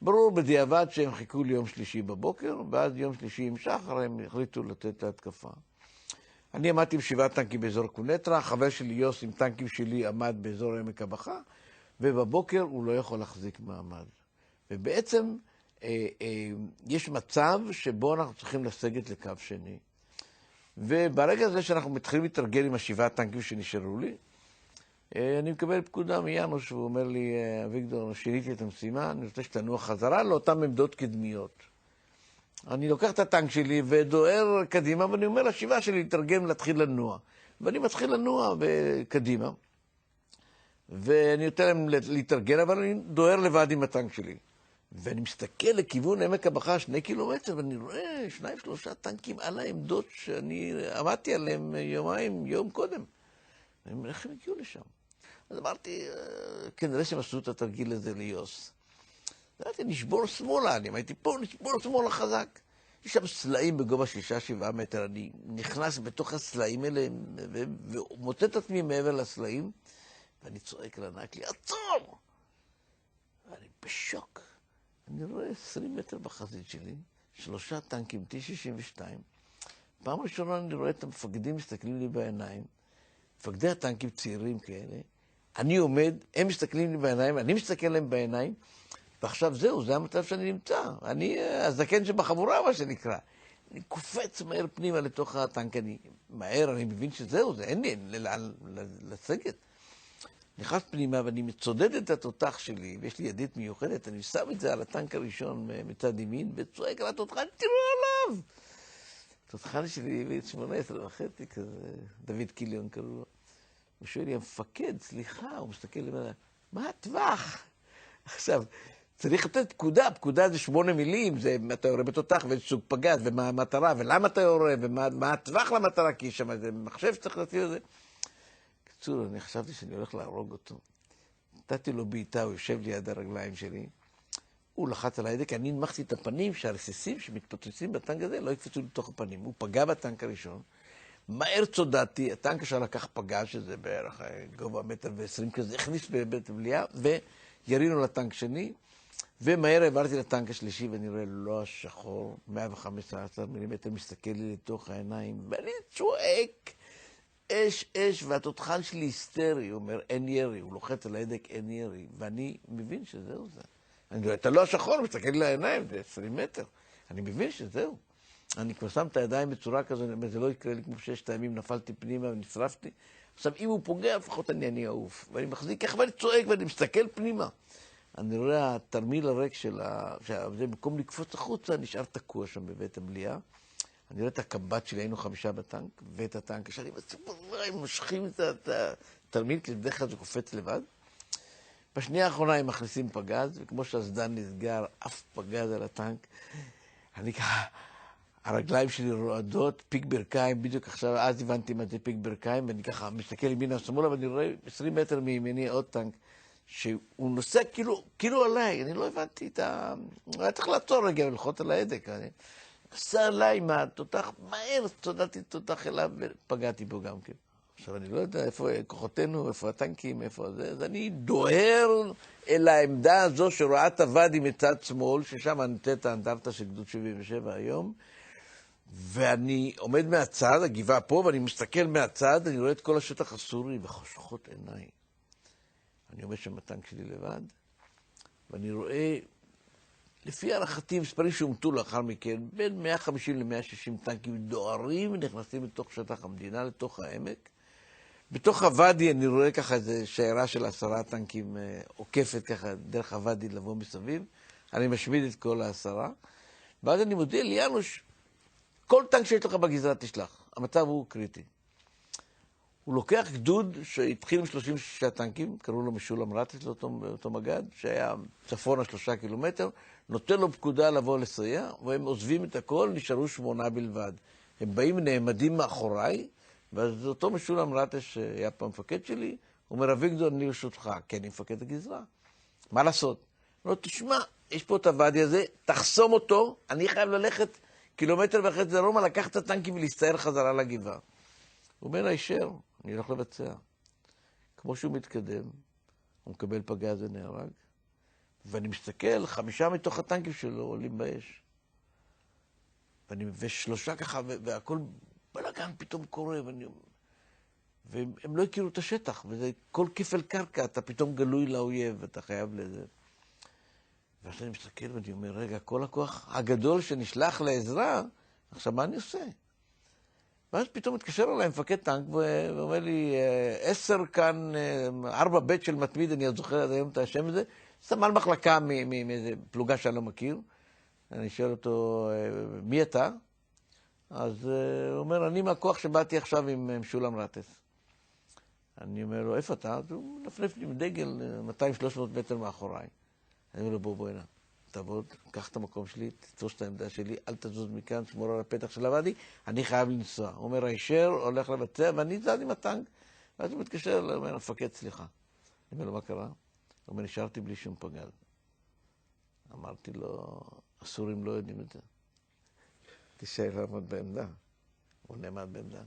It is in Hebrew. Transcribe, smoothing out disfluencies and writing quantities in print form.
ברור בדיעבד שהם חיכו ליום שלישי בבוקר, ואז יום שלישי עם שחר הם החליטו לתת את ההתקפה. אני עמדתי עם 7 טנקים באזור קונטרה, חבר שלי יוס עם טנקים שלי עמד באזור עמק הבכה, ובבוקר הוא לא יכול להחזיק מעמד. ובעצם יש מצב שבו אנחנו צריכים לסגת לקו שני. וברגע הזה שאנחנו מתחילים להתרגל עם 7 טנקים שנשארו לי, אני מקבל פקודה מיאנוש, והוא אומר לי, אביגדור, שיניתי את המשימה, אני רוצה שתנוע חזרה לאותן עמדות קדמיות. אני לוקח את הטנק שלי ודוהר קדימה, ואני אומר לשבעה שלי להתרגם, להתחיל לנוע. ואני מתחיל לנוע קדימה, ואני נותן להם להתרגל, אבל אני דוהר לבד עם הטנק שלי. ואני מסתכל לכיוון עמק הבכה 2 קילומטר, ואני רואה 2-3 טנקים על העמדות שאני עמדתי עליהם יום קודם. אני אומר, איך הם הגיעו לשם? אז אמרתי, כנראה שהם עשו את התרגיל הזה ליוס. אמרתי, נשבור שמאלה, אני הייתי פה, נשבור שמאלה חזק. יש שם סלעים בגובה 6-7 מטר, אני נכנס בתוך הסלעים האלה, ומוצא את עצמי מעבר לסלעים, ואני צועק לנהג לי, עצור! ואני בשוק. אני רואה 20 מטר בחזית שלי, 3 טנקים, T-62. פעם ראשונה אני רואה את המפקדים מסתכלים לי בעיניים, מפקדי הטנקים צעירים כאלה, אני עומד, הם מסתכלים לי בעיניים, אני מסתכל להם בעיניים, ועכשיו זהו, זה המצב שאני נמצא. אני הזקן שבחבורה, מה שנקרא. אני קופץ מהר פנימה לתוך הטנק, אני מהר, אני מבין שזהו, זה אין לי לאן לסגת. נכנס פנימה ואני מצודד את התותח שלי, ויש לי ידית מיוחדת, אני שם את זה על הטנק הראשון מצד ימין, וצועק על התותחן, תראו עליו! התותחן שלי הביא 18.5 כזה, דוד קיליון קראו לו. הוא שואל לי, המפקד, סליחה, הוא מסתכל למעלה, מה הטווח? עכשיו, צריך לתת פקודה, פקודה זה 8 מילים, זה אתה יורה בתותח ואיזה סוג פגז, ומה המטרה, ולמה אתה יורה, ומה הטווח למטרה, כי שם זה מחשב שצריך להציע את זה. בקיצור, אני חשבתי שאני הולך להרוג אותו. נתתי לו בעיטה, הוא יושב ליד הרגליים שלי, הוא לחץ על ההדק, אני נמחתי את הפנים שהרסיסים שמתפוצצים בטנק הזה לא יקפצו לתוך הפנים. הוא פגע בטנק הראשון, מהר צודדתי, הטנק עכשיו לקח פגע, שזה בערך גובה 1.20 מטר כזה, הכניס בבית הבליעה, וירינו לטנק שני, ומהר העברתי לטנק השלישי, ואני רואה לא השחור, 115 מילימטר, מסתכל לי לתוך העיניים, ואני צועק, אש, והתותחן שלי היסטרי, הוא אומר, אין ירי, הוא לוחץ על ההדק, אין ירי, ואני מבין שזהו זה. אני רואה, אתה לא השחור, מסתכל לי לעיניים, זה 20 מטר, אני מבין שזהו. אני כבר שם את הידיים בצורה כזו, זה לא יקרה לי כמו 6 פעמים, נפלתי פנימה ונשרפתי. עכשיו, אם הוא פוגע, לפחות אני אעוף. ואני מחזיק ככה, ואני צועק, ואני מסתכל פנימה. אני רואה התרמיל הריק זה במקום לקפוץ החוצה, נשאר תקוע שם בבית הבליעה. אני רואה את הקב"ט שלי, היינו 5 בטנק, ואת הטנק השני, הם מושכים את התרמיל, כי בדרך כלל זה קופץ לבד. בשנייה האחרונה הם מכניסים פגז, וכמו שהסדן נסגר, אף פגז על הטנק. אני ככה, הרגליים שלי רועדות, פיק ברכיים, בדיוק עכשיו, אז הבנתי מה זה פיק ברכיים, ואני ככה מסתכל ימינה ושמאלה, ואני רואה 20 מטר מימיני עוד טנק, שהוא נוסע כאילו עליי, אני לא הבנתי היה צריך לעצור רגע וללחוץ על ההדק. אני נוסע עליי עם התותח, מהר צודדתי תותח אליו ופגעתי בו גם כן. עכשיו אני לא יודע איפה כוחותינו, איפה הטנקים, איפה זה, אז אני דוהר אל העמדה הזו שרואה את הוואדי מצד שמאל, ששם נמצאת האנדרטה של גדוד 77 היום, ואני עומד מהצד, הגבעה פה, ואני מסתכל מהצד, אני רואה את כל השטח הסורי וחושכות עיניי. אני עומד שם בטנק שלי לבד, ואני רואה, לפי הערכתי, מספרים שאומתו לאחר מכן, בין 150 ל-160 טנקים דוהרים ונכנסים לתוך שטח המדינה, לתוך העמק. בתוך הוואדי אני רואה ככה איזו שיירה של 10 טנקים עוקפת ככה דרך הוואדי לבוא מסביב. אני משמיד את כל 10. ואז אני מודיע ליאנוש, כל טנק שיש לך בגזרה תשלח. המצב הוא קריטי. הוא לוקח גדוד שהתחיל עם 36 טנקים, קראו לו משולם רטס לאותו מגד, שהיה צפונה 3 קילומטר, נותן לו פקודה לבוא לסייע, והם עוזבים את הכל, נשארו 8 בלבד. הם באים נעמדים מאחוריי, ואז אותו משולם רטס שהיה פעם מפקד שלי, הוא אומר, אביגדור, אני לרשותך, כן, אני מפקד הגזרה. מה לעשות? הוא אומר, תשמע, יש פה את הוואדי הזה, תחסום אותו, אני חייב ללכת 1.5 קילומטר דרומה, לקחת את הטנקים ולהסתער חזרה לגבעה. הוא אומר, הישר, אני הולך לבצע. כמו שהוא מתקדם, הוא מקבל פגז ונהרג, ואני מסתכל, 5 מתוך הטנקים שלו עולים באש. ושלושה ככה, והכל בלגן פתאום קורה, והם לא הכירו את השטח, וזה כל כפל קרקע, אתה פתאום גלוי לאויב, ואתה חייב לזה. ואז אני מסתכל ואני אומר, רגע, כל הכוח הגדול שנשלח לעזרה, עכשיו מה אני עושה? ואז פתאום מתקשר אליי מפקד טנק, ואומר לי, 10 כאן, 4 של מתמיד, אני עוד זוכר עד היום את השם הזה, סמל מחלקה מאיזה פלוגה שאני לא מכיר. אני שואל אותו, מי אתה? אז הוא אומר, אני מהכוח שבאתי עכשיו עם משולם רטס. אני אומר לו, איפה אתה? אז הוא נפנף לי עם דגל 200-300 מטר מאחוריי. אני אומר לו, בוא הנה, תעבוד, קח את המקום שלי, תתפוס את העמדה שלי, אל תזוז מכאן, שמור על הפתח של הוואדי, אני חייב לנסוע. הוא אומר, הישר הולך לבצע, ואני זז עם הטנק. ואז הוא מתקשר, הוא אומר, מפקד, סליחה. אני אומר לו, מה קרה? הוא אומר, נשארתי בלי שום פגז. אמרתי לו, הסורים לא יודעים את זה. תישאר לעמוד בעמדה. הוא נעמד בעמדה.